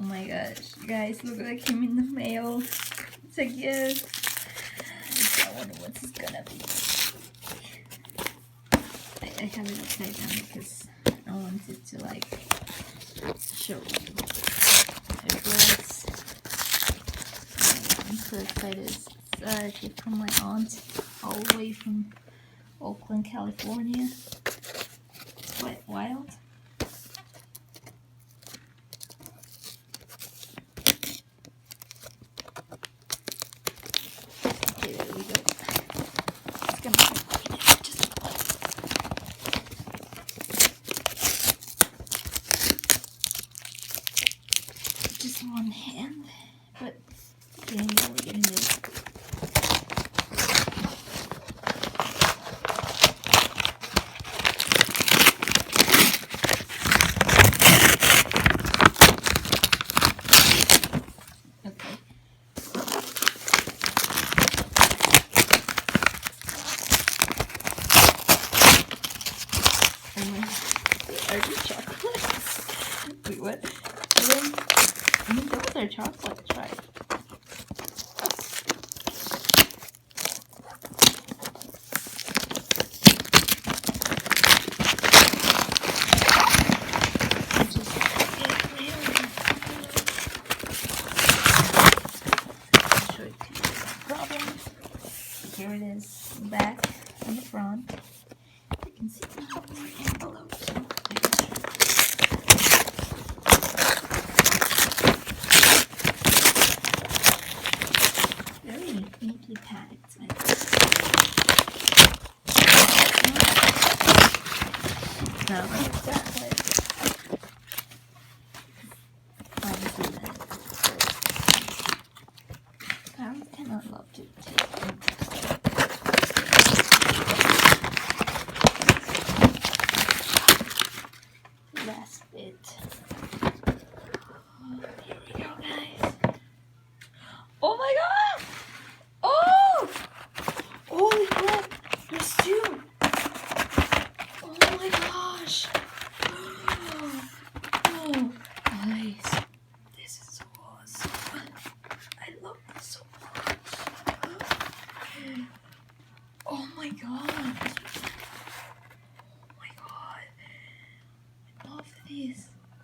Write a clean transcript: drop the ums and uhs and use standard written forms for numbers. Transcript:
Oh my gosh, guys, look what I came in the mail. It's a gift. I wonder what this is gonna be. I have it upside down because I wanted to like show you. It was, I'm so excited. It's a gift from my aunt, all the way from Oakland, California. It's quite wild. Okay, there we go. It's gonna be just one hand, but getting there, we're getting there. Okay. Are these chocolates? Wait, what? I mean, those are chocolates, right? I'll show it to you, no problem. Here it is, back and the front. You can see the envelope. Very neatly packed. No, it's chocolate. Obviously, that. Parents cannot love to